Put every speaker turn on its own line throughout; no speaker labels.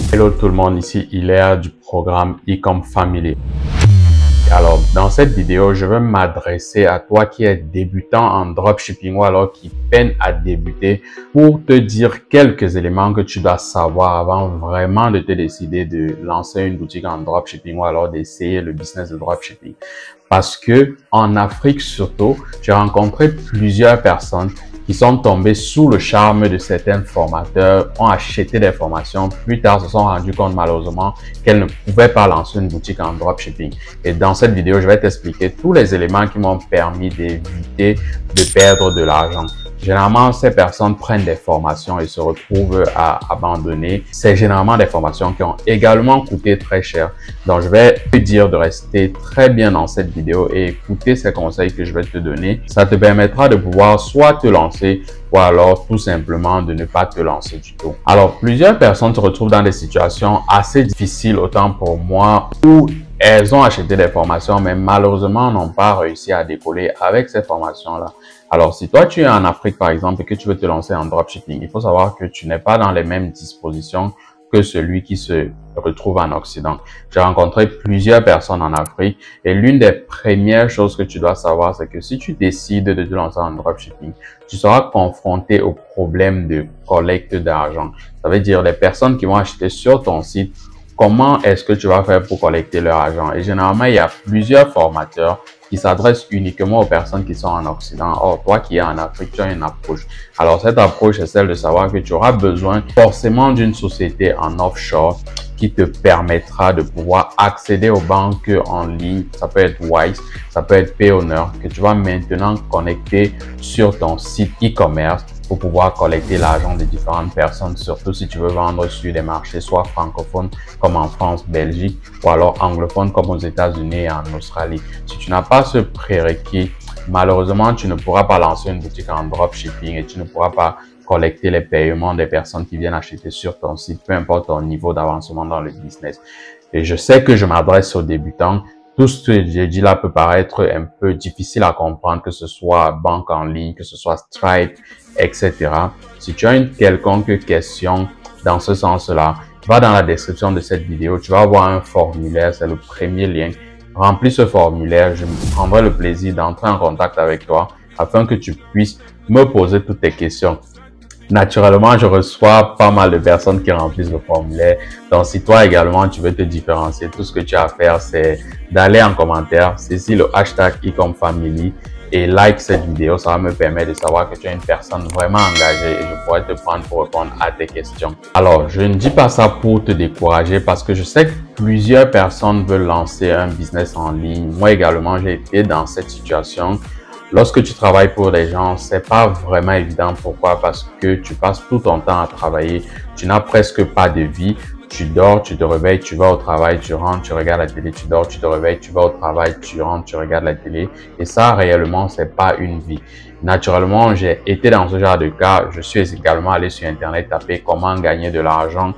Hello tout le monde, ici Hilaire du programme Ecom Family. Alors, dans cette vidéo, je vais m'adresser à toi qui es débutant en dropshipping ou alors qui peine à débuter pour te dire quelques éléments que tu dois savoir avant vraiment de te décider de lancer une boutique en dropshipping ou alors d'essayer le business de dropshipping. Parce que en Afrique surtout, j'ai rencontré plusieurs personnes qui sont tombés sous le charme de certains formateurs, ont acheté des formations, plus tard se sont rendus compte malheureusement qu'elles ne pouvaient pas lancer une boutique en dropshipping. Et dans cette vidéo, je vais t'expliquer tous les éléments qui m'ont permis d'éviter de perdre de l'argent. Généralement, ces personnes prennent des formations et se retrouvent à abandonner. C'est généralement des formations qui ont également coûté très cher. Donc, je vais te dire de rester très bien dans cette vidéo et écouter ces conseils que je vais te donner. Ça te permettra de pouvoir soit te lancer ou alors tout simplement de ne pas te lancer du tout. Alors, plusieurs personnes se retrouvent dans des situations assez difficiles, autant pour moi, où elles ont acheté des formations, mais malheureusement n'ont pas réussi à décoller avec ces formations-là. Alors, si toi, tu es en Afrique, par exemple, et que tu veux te lancer en dropshipping, il faut savoir que tu n'es pas dans les mêmes dispositions que celui qui se retrouve en Occident. J'ai rencontré plusieurs personnes en Afrique et l'une des premières choses que tu dois savoir, c'est que si tu décides de te lancer en dropshipping, tu seras confronté au problème de collecte d'argent. Ça veut dire les personnes qui vont acheter sur ton site, comment est-ce que tu vas faire pour collecter leur argent? Et généralement, il y a plusieurs formateurs qui s'adressent uniquement aux personnes qui sont en Occident. Or, toi qui es en Afrique, tu as une approche. Alors, cette approche est celle de savoir que tu auras besoin forcément d'une société en offshore qui te permettra de pouvoir accéder aux banques en ligne. Ça peut être Wise, ça peut être Payoneer, que tu vas maintenant connecter sur ton site e-commerce pour pouvoir collecter l'argent des différentes personnes, surtout si tu veux vendre sur des marchés soit francophones comme en France, Belgique, ou alors anglophones comme aux États-Unis et en Australie. Si tu n'as pas ce prérequis, malheureusement, tu ne pourras pas lancer une boutique en dropshipping et tu ne pourras pas collecter les paiements des personnes qui viennent acheter sur ton site, peu importe ton niveau d'avancement dans le business. Et je sais que je m'adresse aux débutants. Tout ce que j'ai dit là peut paraître un peu difficile à comprendre, que ce soit banque en ligne, que ce soit Stripe, etc. Si tu as une quelconque question dans ce sens-là, va dans la description de cette vidéo, tu vas avoir un formulaire, c'est le premier lien. Remplis ce formulaire, je me prendrai le plaisir d'entrer en contact avec toi afin que tu puisses me poser toutes tes questions. Naturellement, je reçois pas mal de personnes qui remplissent le formulaire. Donc, si toi également, tu veux te différencier, tout ce que tu as à faire, c'est d'aller en commentaire, saisir le hashtag #ecomfamily et like cette vidéo. Ça va me permettre de savoir que tu es une personne vraiment engagée et je pourrais te prendre pour répondre à tes questions. Alors, je ne dis pas ça pour te décourager parce que je sais que plusieurs personnes veulent lancer un business en ligne. Moi également, j'ai été dans cette situation. Lorsque tu travailles pour des gens, c'est pas vraiment évident. Pourquoi? Parce que tu passes tout ton temps à travailler. Tu n'as presque pas de vie. Tu dors, tu te réveilles, tu vas au travail, tu rentres, tu regardes la télé, tu dors, tu te réveilles, tu vas au travail, tu rentres, tu regardes la télé. Et ça, réellement, c'est pas une vie. Naturellement, j'ai été dans ce genre de cas. Je suis également allé sur Internet taper comment gagner de l'argent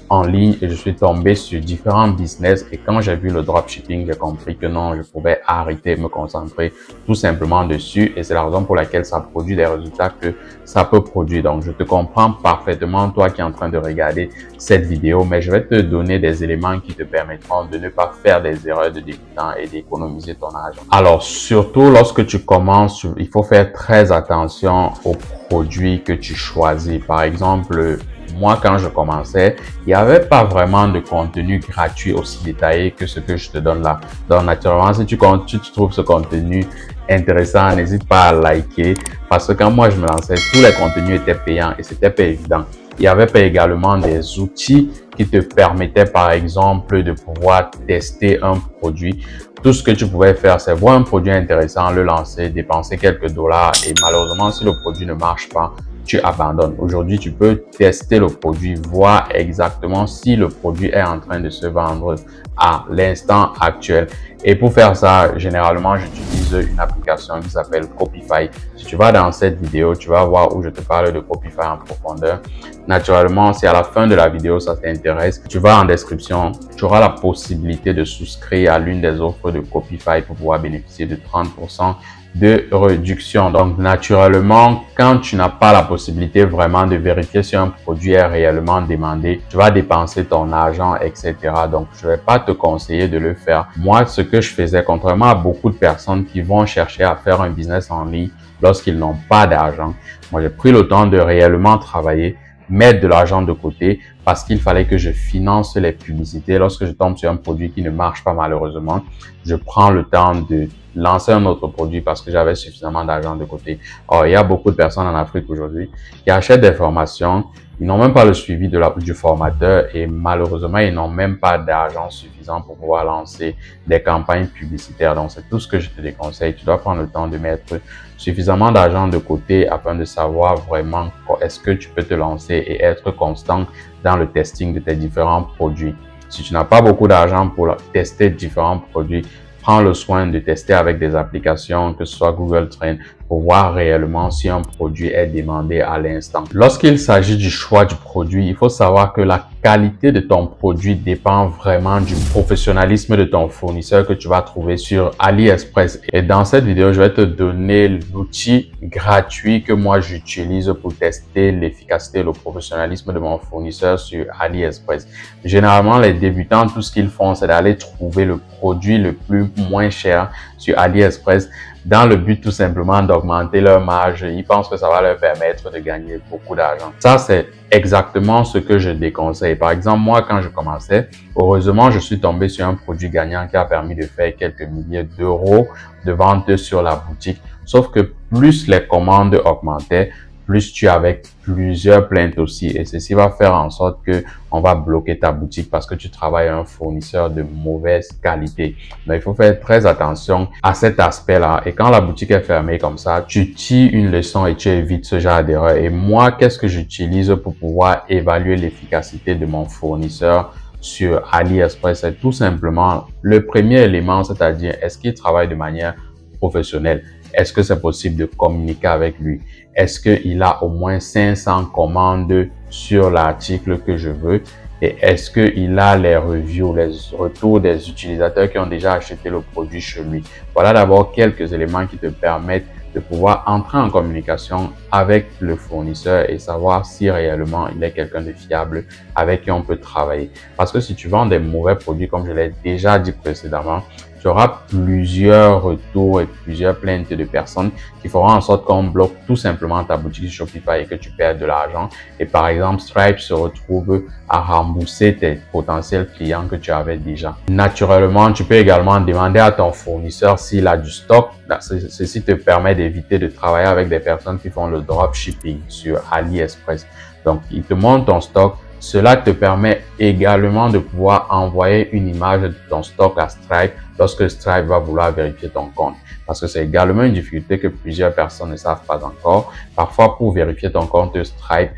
en ligne et je suis tombé sur différents business et quand j'ai vu le dropshipping, j'ai compris que non, je pouvais arrêter, me concentrer tout simplement dessus et c'est la raison pour laquelle ça produit des résultats que ça peut produire. Donc, je te comprends parfaitement, toi qui es en train de regarder cette vidéo, mais je vais te donner des éléments qui te permettront de ne pas faire des erreurs de débutant et d'économiser ton argent. Alors, surtout lorsque tu commences, il faut faire très attention aux produits que tu choisis. Par exemple, moi, quand je commençais, il n'y avait pas vraiment de contenu gratuit aussi détaillé que ce que je te donne là. Donc, naturellement, si tu trouves ce contenu intéressant, n'hésite pas à liker parce que quand moi, je me lançais, tous les contenus étaient payants et c'était pas évident. Il n'y avait pas également des outils qui te permettaient, par exemple, de pouvoir tester un produit. Tout ce que tu pouvais faire, c'est voir un produit intéressant, le lancer, dépenser quelques dollars et malheureusement, si le produit ne marche pas, tu abandonnes. Aujourd'hui, tu peux tester le produit, voir exactement si le produit est en train de se vendre à l'instant actuel. Et pour faire ça, généralement, j'utilise une application qui s'appelle Copify. Si tu vas dans cette vidéo, tu vas voir où je te parle de Copify en profondeur. Naturellement, si à la fin de la vidéo, ça t'intéresse, tu vas en description, tu auras la possibilité de souscrire à l'une des offres de Copify pour pouvoir bénéficier de 30% de réduction. Donc, naturellement, quand tu n'as pas la possibilité vraiment de vérifier si un produit est réellement demandé, tu vas dépenser ton argent, etc. Donc, je ne vais pas te conseiller de le faire. Moi, ce que je faisais, contrairement à beaucoup de personnes qui vont chercher à faire un business en ligne lorsqu'ils n'ont pas d'argent, moi, j'ai pris le temps de réellement travailler, mettre de l'argent de côté parce qu'il fallait que je finance les publicités. Lorsque je tombe sur un produit qui ne marche pas malheureusement, je prends le temps de lancer un autre produit parce que j'avais suffisamment d'argent de côté. Or, il y a beaucoup de personnes en Afrique aujourd'hui qui achètent des formations, ils n'ont même pas le suivi du formateur et malheureusement, ils n'ont même pas d'argent suffisant pour pouvoir lancer des campagnes publicitaires. Donc, c'est tout ce que je te déconseille. Tu dois prendre le temps de mettre suffisamment d'argent de côté afin de savoir vraiment est-ce que tu peux te lancer et être constant dans le testing de tes différents produits. Si tu n'as pas beaucoup d'argent pour tester différents produits, prends le soin de tester avec des applications, que ce soit Google Trend, pour voir réellement si un produit est demandé à l'instant. Lorsqu'il s'agit du choix du produit, il faut savoir que la qualité de ton produit dépend vraiment du professionnalisme de ton fournisseur que tu vas trouver sur AliExpress. Et dans cette vidéo, je vais te donner l'outil gratuit que moi j'utilise pour tester l'efficacité et le professionnalisme de mon fournisseur sur AliExpress. Généralement, les débutants, tout ce qu'ils font, c'est d'aller trouver le produit le plus moins cher sur AliExpress dans le but tout simplement d'augmenter leur marge. Ils pensent que ça va leur permettre de gagner beaucoup d'argent. Ça, c'est exactement ce que je déconseille. Par exemple, moi, quand je commençais, heureusement, je suis tombé sur un produit gagnant qui a permis de faire quelques milliers d'euros de vente sur la boutique. Sauf que plus les commandes augmentaient, plus tu avais plusieurs plaintes aussi. Et ceci va faire en sorte que on va bloquer ta boutique parce que tu travailles à un fournisseur de mauvaise qualité. Mais il faut faire très attention à cet aspect-là. Et quand la boutique est fermée comme ça, tu tires une leçon et tu évites ce genre d'erreur. Et moi, qu'est-ce que j'utilise pour pouvoir évaluer l'efficacité de mon fournisseur sur AliExpress? C'est tout simplement le premier élément, c'est-à-dire est-ce qu'il travaille de manière professionnelle? Est-ce que c'est possible de communiquer avec lui? Est-ce qu'il a au moins 500 commandes sur l'article que je veux? Et est-ce qu'il a les reviews, les retours des utilisateurs qui ont déjà acheté le produit chez lui? Voilà d'abord quelques éléments qui te permettent de pouvoir entrer en communication avec le fournisseur et savoir si réellement il est quelqu'un de fiable avec qui on peut travailler. Parce que si tu vends des mauvais produits, comme je l'ai déjà dit précédemment, tu auras plusieurs retours et plusieurs plaintes de personnes qui feront en sorte qu'on bloque tout simplement ta boutique Shopify et que tu perds de l'argent. Et par exemple, Stripe se retrouve à rembourser tes potentiels clients que tu avais déjà. Naturellement, tu peux également demander à ton fournisseur s'il a du stock. Ceci te permet d'éviter de travailler avec des personnes qui font le dropshipping sur AliExpress. Donc, il te montre ton stock. Cela te permet également de pouvoir envoyer une image de ton stock à Stripe lorsque Stripe va vouloir vérifier ton compte. Parce que c'est également une difficulté que plusieurs personnes ne savent pas encore. Parfois, pour vérifier ton compte Stripe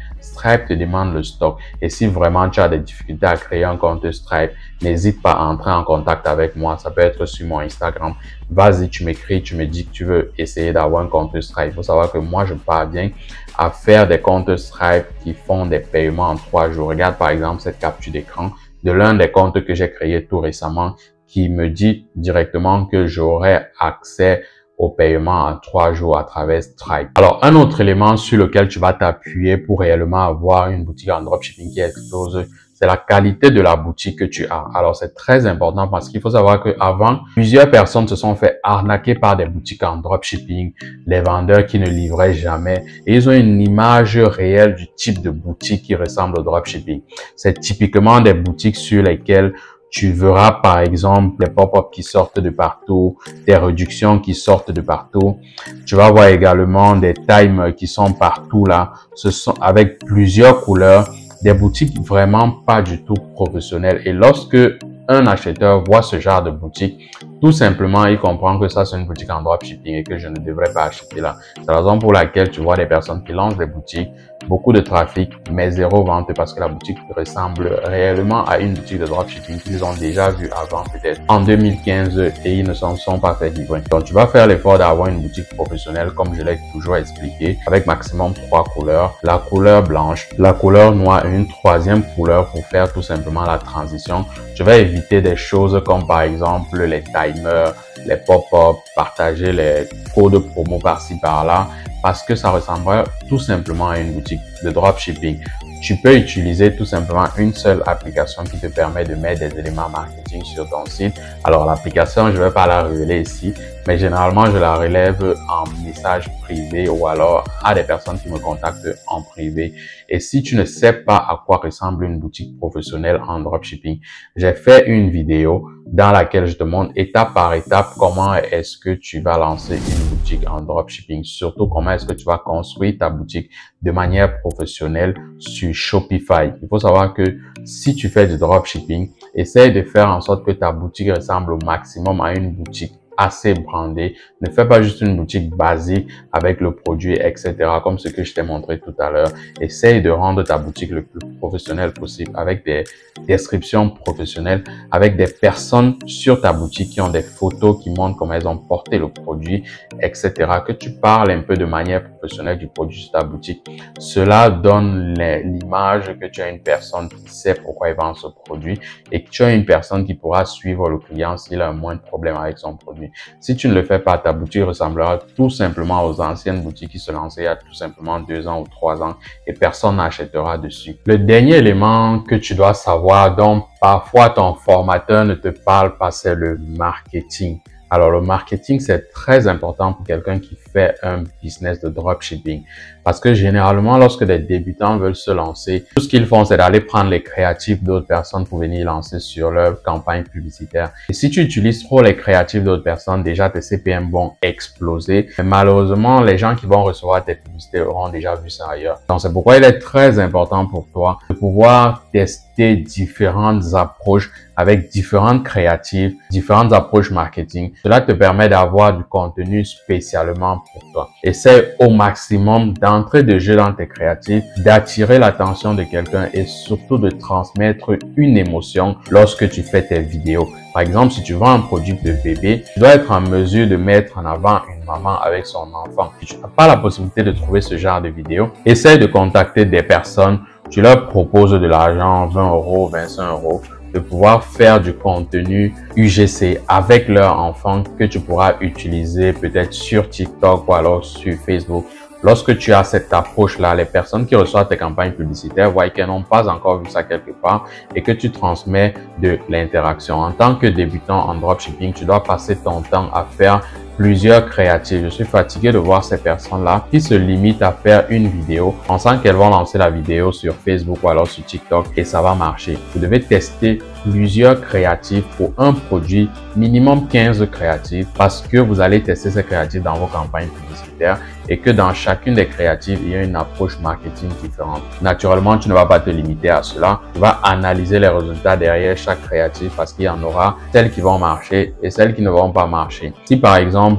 te demande le stock. Et si vraiment tu as des difficultés à créer un compte Stripe, n'hésite pas à entrer en contact avec moi. Ça peut être sur mon Instagram. Vas-y, tu m'écris, tu me dis que tu veux essayer d'avoir un compte Stripe. Il faut savoir que moi, je parviens à faire des comptes Stripe qui font des paiements en 3 jours. Regarde par exemple cette capture d'écran de l'un des comptes que j'ai créé tout récemment qui me dit directement que j'aurai accès au paiement en 3 jours à travers Stripe. Alors, un autre élément sur lequel tu vas t'appuyer pour réellement avoir une boutique en dropshipping qui explose, c'est la qualité de la boutique que tu as. Alors, c'est très important parce qu'il faut savoir que avant, plusieurs personnes se sont fait arnaquer par des boutiques en dropshipping, les vendeurs qui ne livraient jamais. Et ils ont une image réelle du type de boutique qui ressemble au dropshipping. C'est typiquement des boutiques sur lesquelles tu verras par exemple les pop-up qui sortent de partout, des réductions qui sortent de partout. Tu vas voir également des times qui sont partout là. Ce sont avec plusieurs couleurs, des boutiques vraiment pas du tout professionnelles. Et lorsque un acheteur voit ce genre de boutique, tout simplement, il comprend que ça, c'est une boutique en dropshipping et que je ne devrais pas acheter là. C'est la raison pour laquelle tu vois des personnes qui lancent des boutiques, beaucoup de trafic, mais zéro vente parce que la boutique ressemble réellement à une boutique de dropshipping qu'ils ont déjà vu avant, peut-être en 2015 et ils ne s'en sont pas fait livrer. Donc, tu vas faire l'effort d'avoir une boutique professionnelle, comme je l'ai toujours expliqué, avec maximum 3 couleurs. La couleur blanche, la couleur noire et une troisième couleur pour faire tout simplement la transition. Je vais éviter des choses comme par exemple les tailles. timers, les pop-up, partager les codes promo par-ci par-là, parce que ça ressemblerait tout simplement à une boutique de dropshipping. Tu peux utiliser tout simplement une seule application qui te permet de mettre des éléments marketing sur ton site. Alors l'application, je ne vais pas la révéler ici, mais généralement je la relève en message privé ou alors à des personnes qui me contactent en privé. Et si tu ne sais pas à quoi ressemble une boutique professionnelle en dropshipping, j'ai fait une vidéo dans laquelle je te montre étape par étape comment est-ce que tu vas lancer une boutique en dropshipping. Surtout comment est-ce que tu vas construire ta boutique de manière professionnelle sur Shopify. Il faut savoir que si tu fais du dropshipping, essaye de faire en sorte que ta boutique ressemble au maximum à une boutique assez brandée. Ne fais pas juste une boutique basique avec le produit, etc. comme ce que je t'ai montré tout à l'heure. Essaye de rendre ta boutique le plus professionnelle possible avec des descriptions professionnelles, avec des personnes sur ta boutique qui ont des photos qui montrent comment elles ont porté le produit, etc. Que tu parles un peu de manière professionnelle du produit sur ta boutique. Cela donne l'image que tu as une personne qui sait pourquoi il vend ce produit et que tu as une personne qui pourra suivre le client s'il a un moindre problème avec son produit. Si tu ne le fais pas, ta boutique ressemblera tout simplement aux anciennes boutiques qui se lançaient il y a tout simplement 2 ans ou 3 ans et personne n'achètera dessus. Le dernier élément que tu dois savoir, dont parfois ton formateur ne te parle pas, c'est le marketing. Alors, le marketing, c'est très important pour quelqu'un qui fait un business de dropshipping. Parce que généralement, lorsque des débutants veulent se lancer, tout ce qu'ils font, c'est d'aller prendre les créatifs d'autres personnes pour venir lancer sur leur campagne publicitaire. Et si tu utilises trop les créatifs d'autres personnes, déjà tes CPM vont exploser. Mais malheureusement, les gens qui vont recevoir tes publicités auront déjà vu ça ailleurs. Donc, c'est pourquoi il est très important pour toi de pouvoir tester différentes approches avec différentes créatives, différentes approches marketing. Cela te permet d'avoir du contenu spécialement pour toi. Essaie au maximum d'entrer de jeu dans tes créatifs, d'attirer l'attention de quelqu'un et surtout de transmettre une émotion lorsque tu fais tes vidéos. Par exemple, si tu vends un produit de bébé, tu dois être en mesure de mettre en avant une maman avec son enfant. Si tu n'as pas la possibilité de trouver ce genre de vidéo, essaie de contacter des personnes. Tu leur proposes de l'argent, 20 €, 25 €, de pouvoir faire du contenu UGC avec leur enfant que tu pourras utiliser peut-être sur TikTok ou alors sur Facebook. Lorsque tu as cette approche-là, les personnes qui reçoivent tes campagnes publicitaires voient qu'elles n'ont pas encore vu ça quelque part et que tu transmets de l'interaction. En tant que débutant en dropshipping, tu dois passer ton temps à faire plusieurs créatifs. Je suis fatigué de voir ces personnes-là qui se limitent à faire une vidéo, pensant qu'elles vont lancer la vidéo sur Facebook ou alors sur TikTok et ça va marcher. Vous devez tester plusieurs créatifs pour un produit, minimum 15 créatifs, parce que vous allez tester ces créatifs dans vos campagnes publicitaires et que dans chacune des créatives, il y a une approche marketing différente. Naturellement, tu ne vas pas te limiter à cela. Tu vas analyser les résultats derrière chaque créatif parce qu'il y en aura celles qui vont marcher et celles qui ne vont pas marcher. Si par exemple,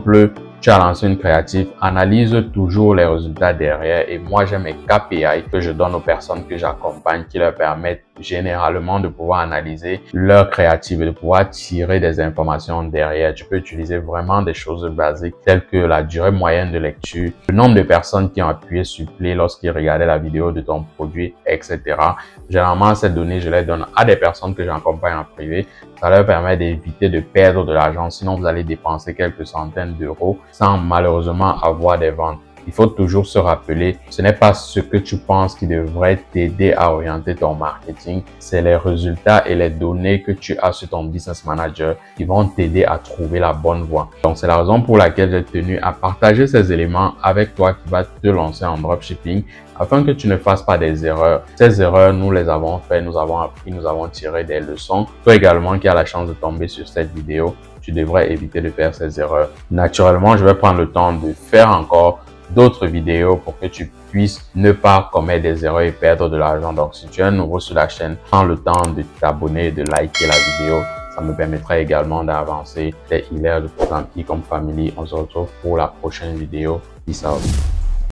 tu as lancé une créative, analyse toujours les résultats derrière et moi j'ai mes KPI que je donne aux personnes que j'accompagne qui leur permettent généralement de pouvoir analyser leur créative et de pouvoir tirer des informations derrière. Tu peux utiliser vraiment des choses basiques telles que la durée moyenne de lecture, le nombre de personnes qui ont appuyé sur play lorsqu'ils regardaient la vidéo de ton produit, etc. Généralement, ces données, je les donne à des personnes que j'accompagne en privé. Ça leur permet d'éviter de perdre de l'argent. Sinon, vous allez dépenser quelques centaines d'euros sans malheureusement avoir des ventes. Il faut toujours se rappeler, ce n'est pas ce que tu penses qui devrait t'aider à orienter ton marketing, c'est les résultats et les données que tu as sur ton business manager qui vont t'aider à trouver la bonne voie. Donc, c'est la raison pour laquelle j'ai tenu à partager ces éléments avec toi qui va te lancer en dropshipping afin que tu ne fasses pas des erreurs. Ces erreurs, nous les avons fait, nous avons appris, nous avons tiré des leçons. Toi également qui as la chance de tomber sur cette vidéo, tu devrais éviter de faire ces erreurs. Naturellement, je vais prendre le temps de faire encore d'autres vidéos pour que tu puisses ne pas commettre des erreurs et perdre de l'argent. Donc, si tu es nouveau sur la chaîne, prends le temps de t'abonner, de liker la vidéo. Ça me permettra également d'avancer. C'est Hilaire du programme Ecom Family. On se retrouve pour la prochaine vidéo. Peace out.